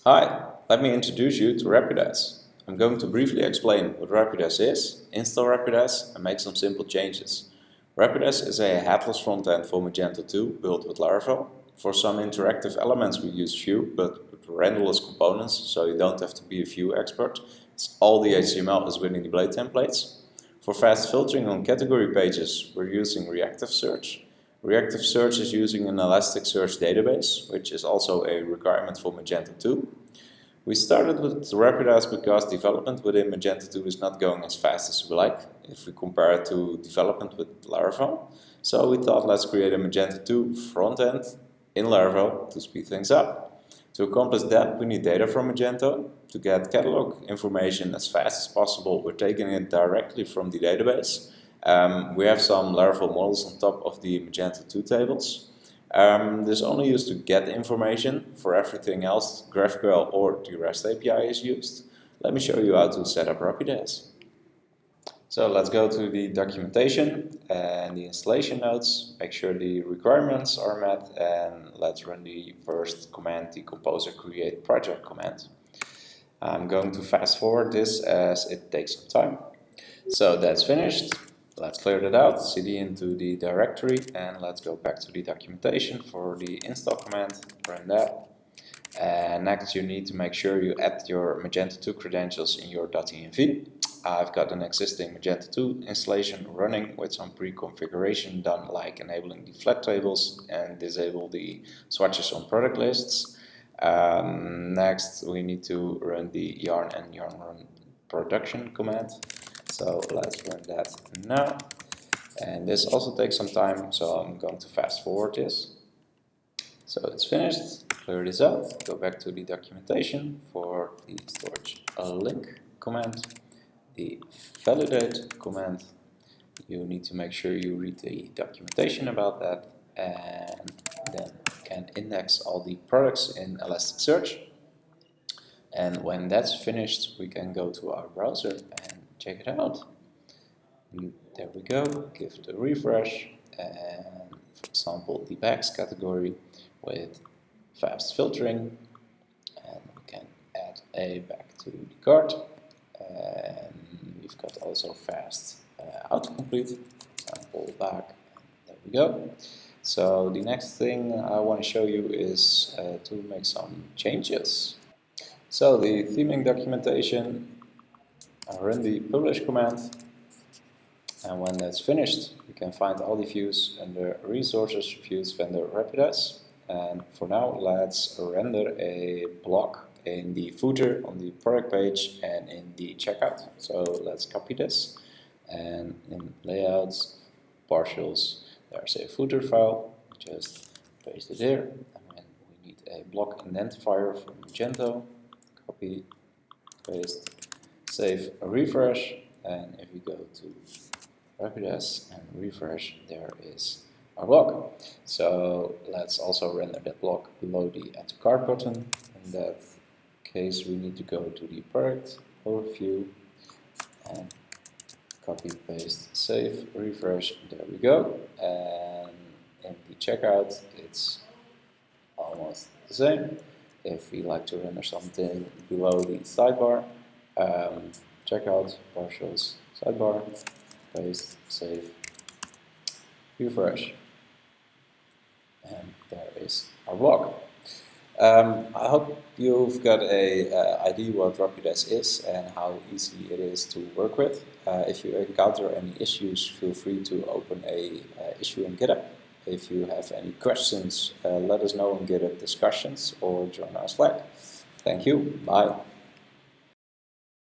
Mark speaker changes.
Speaker 1: Hi, let me introduce you to Rapidez. I'm going to briefly explain what Rapidez is, install Rapidez, and make some simple changes. Rapidez is a headless frontend for Magento 2 built with Laravel. For some interactive elements we use Vue, but with renderless components, so you don't have to be a Vue expert. All the HTML is within the Blade templates. For fast filtering on category pages, we're using reactive search. Reactive search is using an Elasticsearch database, which is also a requirement for Magento 2. We started with Rapidez because development within Magento 2 is not going as fast as we like, if we compare it to development with Laravel. So we thought, let's create a Magento 2 frontend in Laravel to speed things up. To accomplish that, we need data from Magento. To get catalog information as fast as possible, we're taking it directly from the database. We have some Laravel models on top of the Magento 2 tables. This is only used to get information. For everything else, GraphQL or the REST API is used. Let me show you how to set up Rapidez. So let's go to the documentation and the installation notes, make sure the requirements are met, and let's run the first command, the composer create project command. I'm going to fast forward this as it takes some time. So that's finished. Let's clear that out, cd into the directory, and let's go back to the documentation for the install command, run that. And next you need to make sure you add your Magento 2 credentials in your .env. I've got an existing Magento 2 installation running with some pre-configuration done, like enabling the flat tables and disable the swatches on product lists. Next we need to run the yarn and yarn run production command. So let's run that now. And this also takes some time, so I'm going to fast forward this. So it's finished, clear this out, go back to the documentation for the storage link command, the validate command. You need to make sure you read the documentation about that, and then can index all the products in Elasticsearch. And when that's finished, we can go to our browser and check it out. And there we go, give it a refresh, and for example the bags category with fast filtering, and we can add a bag to the cart, and we've got also fast autocomplete, for example bag, there we go. So the next thing I want to show you is to make some changes. So the theming documentation, I run the publish command, and when that's finished you can find all the views under resources views vendor Rapidez. And for now let's render a block in the footer on the product page and in the checkout. So let's copy this, and in layouts, partials, there's a footer file, just paste it here, and we need a block identifier from Magento, copy, paste, save, refresh, and if we go to Rapidez and refresh, there is our block. So let's also render that block below the add to cart button. In that case we need to go to the product overview and copy, paste, save, refresh, there we go. And in the checkout it's almost the same. If we like to render something below the sidebar, checkout, partials, sidebar, paste, save, refresh, and there is our block. I hope you've got an idea what Rapidez is and how easy it is to work with. If you encounter any issues, feel free to open a issue in GitHub. If you have any questions, let us know in GitHub discussions or join our Slack. Thank you. Bye.